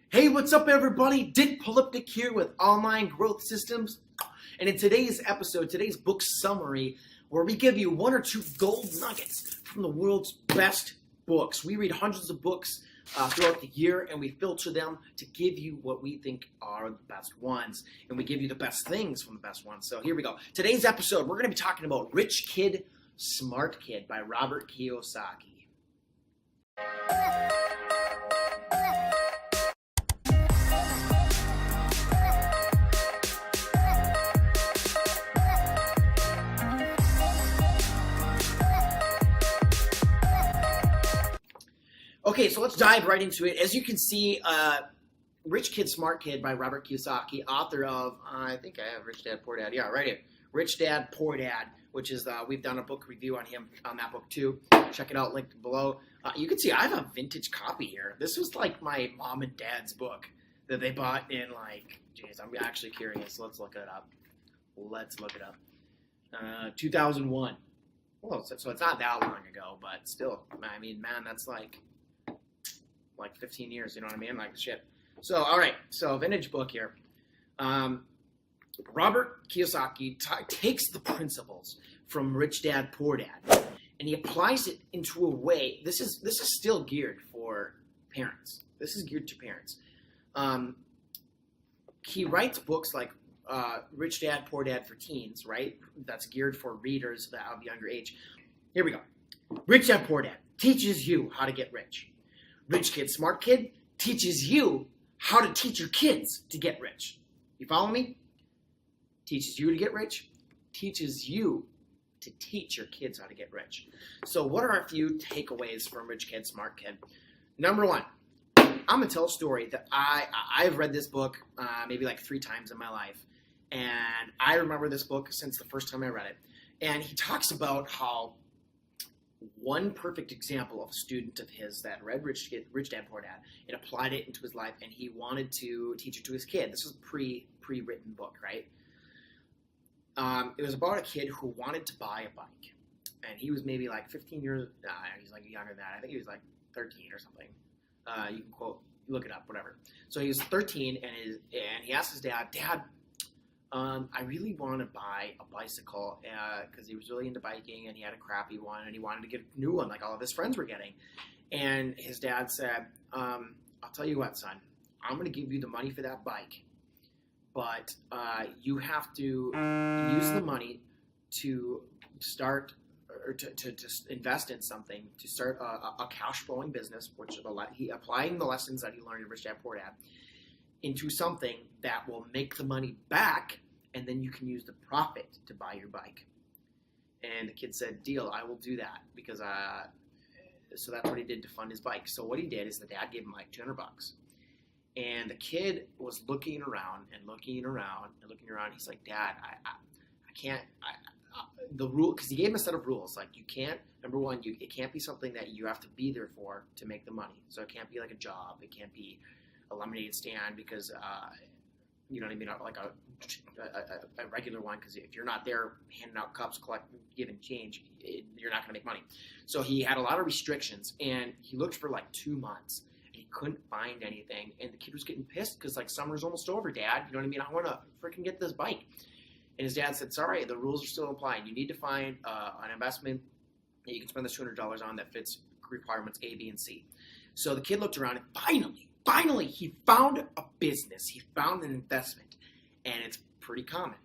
Hey, what's up, everybody? Dick Polipnick here with Online Growth Systems. And in today's episode, today's book summary, where we give you one or two gold nuggets from the world's best books. We read hundreds of books throughout the year, and we filter them to give you what we think are the best ones. And we give you the best things from the best ones. So here we go. Today's episode, we're going to be talking about Rich Kid, Smart Kid by Robert Kiyosaki. Okay, so let's dive right into it. As you can see, Rich Kid, Smart Kid by Robert Kiyosaki, author of, I think I have Rich Dad, Poor Dad. Yeah, right here. Rich Dad, Poor Dad, which is, we've done a book review on him, on that book too. Check it out, linked below. You can see I have a vintage copy here. This was like my mom and dad's book that they bought in geez, I'm actually curious. Let's look it up. 2001. Well, so it's not that long ago, but still, I mean, man, that's like 15 years, you know what I mean? Like shit. So, all right. So, vintage book here. Robert Kiyosaki takes the principles from Rich Dad, Poor Dad, and he applies it into a way. This is still geared for parents. This is geared to parents. He writes books like Rich Dad, Poor Dad for teens, right? That's geared for readers of younger age. Here we go. Rich Dad, Poor Dad teaches you how to get rich. Rich Kid, Smart Kid teaches you how to teach your kids to get rich. You follow me? Teaches you to get rich, teaches you to teach your kids how to get rich. So what are a few takeaways from Rich Kid, Smart Kid? Number one, I'm going to tell a story that I've read this book maybe like 3 times in my life. And I remember this book since the first time I read it. And he talks about how one perfect example of a student of his that read Rich Dad, Poor Dad, and applied it into his life, and he wanted to teach it to his kid. This was a pre-written book, right? It was about a kid who wanted to buy a bike, and he was maybe like 15 years. He's like younger than that. I think he was like 13 or something. You can look it up, whatever. So he was 13, and he asked his dad, "Dad, I really want to buy a bicycle," because he was really into biking, and he had a crappy one, and he wanted to get a new one like all of his friends were getting. And his dad said, "I'll tell you what, son, I'm going to give you the money for that bike, but you have to use the money to start or to invest in something, to start a cash flowing business," which he applying the lessons that he learned in Rich Dad, Poor Dad into something that will make the money back, and then you can use the profit to buy your bike. And the kid said, "Deal, I will do that," because so that's what he did to fund his bike. So what he did is the dad gave him like $200. And the kid was looking around and looking around and looking around. He's like, "Dad, I can't, the rule," because he gave him a set of rules. Like, you can't, number one, it can't be something that you have to be there for to make the money. So it can't be like a job. It can't be a lemonade stand, because, you know what I mean, like a regular one, because if you're not there handing out cups, giving change, you're not going to make money. So he had a lot of restrictions, and he looked for like 2 months. He couldn't find anything, and the kid was getting pissed because like summer's almost over, Dad. You know what I mean? I want to freaking get this bike. And his dad said, "Sorry, the rules are still applying. You need to find an investment that you can spend this $200 on that fits requirements A, B, and C." So the kid looked around, and finally, he found a business. He found an investment, and it's pretty common.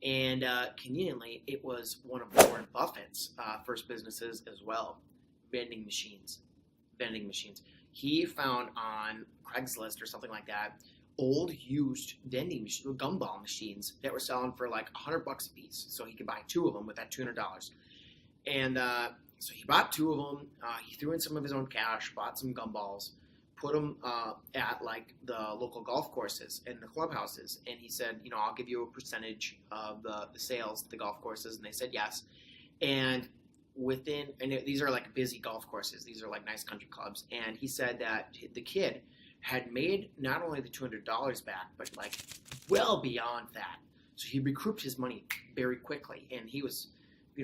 And conveniently, it was one of Warren Buffett's first businesses as well, vending machines. He found on Craigslist or something like that old used vending machine, gumball machines that were selling for like $100 a piece. So he could buy 2 of them with that $200. And so he bought 2 of them. He threw in some of his own cash, bought some gumballs, put them at like the local golf courses and the clubhouses. And he said, "You know, I'll give you a percentage of the sales at the golf courses." And they said yes. And these are like busy golf courses. These are like nice country clubs. And he said that the kid had made not only the $200 back, but like well beyond that. So he recouped his money very quickly. And he was,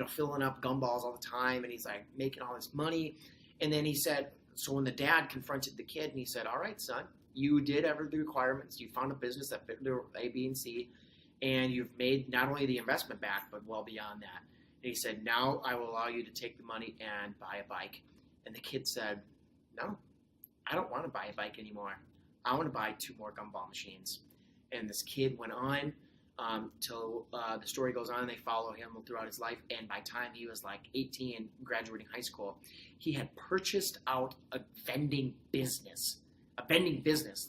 filling up gumballs all the time. And he's like making all this money. And then he said, so when the dad confronted the kid and he said, "All right, son, you did every the requirements, you found a business that fit the A, B, and C, and you've made not only the investment back, but well beyond that. And he said, now I will allow you to take the money and buy a bike. And the kid said, no, I don't want to buy a bike anymore. I want to buy 2 more gumball machines. And this kid went on till the story goes on, and they follow him throughout his life. And by the time he was like 18, graduating high school, he had purchased out a vending business,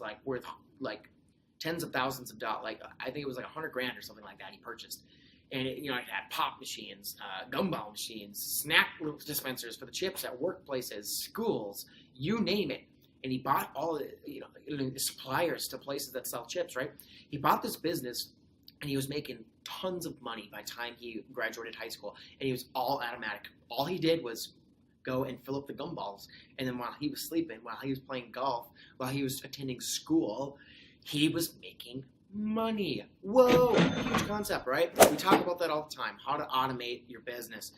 like worth like tens of thousands of dollars. Like I think it was like $100,000 or something like that. He purchased, and it had pop machines, gumball machines, snack dispensers for the chips at workplaces, schools, you name it. And he bought all the suppliers to places that sell chips. Right? He bought this business. And he was making tons of money by the time he graduated high school. And he was all automatic. All he did was go and fill up the gumballs. And then while he was sleeping, while he was playing golf, while he was attending school, he was making money. Whoa, huge concept, right? We talk about that all the time, how to automate your business.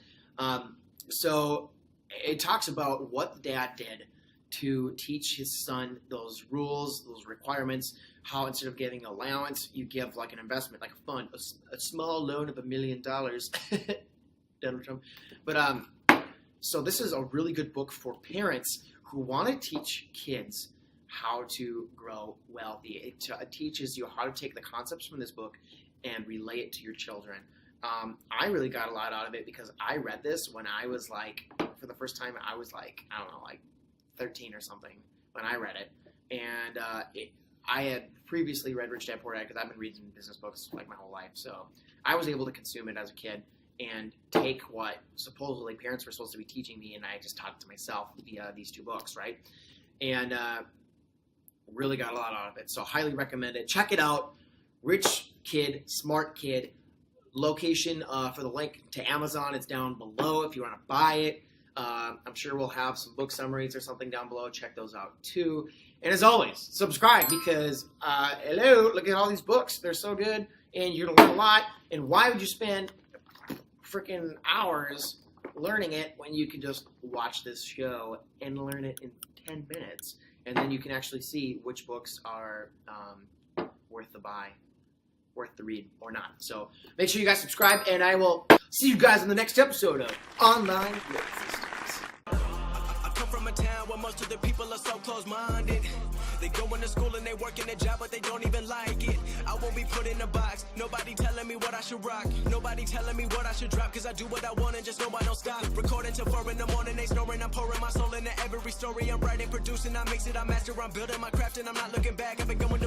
So it talks about what the dad did to teach his son those rules, those requirements, how instead of giving allowance, you give like an investment, like a fund, a small loan of $1 million. Donald Trump. But so this is a really good book for parents who want to teach kids how to grow wealthy. It teaches you how to take the concepts from this book and relay it to your children. I really got a lot out of it because I read this when I was like, for the first time, I was like, I don't know, like 13 or something when I read it. And I had previously read Rich Dad Poor Dad because I've been reading business books like my whole life. So I was able to consume it as a kid and take what supposedly parents were supposed to be teaching me, and I just taught it to myself via these 2 books, right? And really got a lot out of it. So highly recommend it. Check it out. Rich Kid, Smart Kid. Location for the link to Amazon is down below if you want to buy it. I'm sure we'll have some book summaries or something down below. Check those out too. And as always, subscribe because, hello, look at all these books. They're so good, and you're going to learn a lot. And why would you spend freaking hours learning it when you can just watch this show and learn it in 10 minutes? And then you can actually see which books are worth the buy, worth the read, or not. So make sure you guys subscribe, and I will see you guys in the next episode of Online Growth Systems. I come from a town where most of the people are so close-minded. They go into school and they work in a job, but they don't even like it. I won't be put in a box. Nobody telling me what I should rock. Nobody telling me what I should drop, cause I do what I want and just know I don't stop. Recording till 4 in the morning, they snoring. I'm pouring my soul into every story I'm writing, producing. I mix it, I master, I'm building my craft, and I'm not looking back. I've been going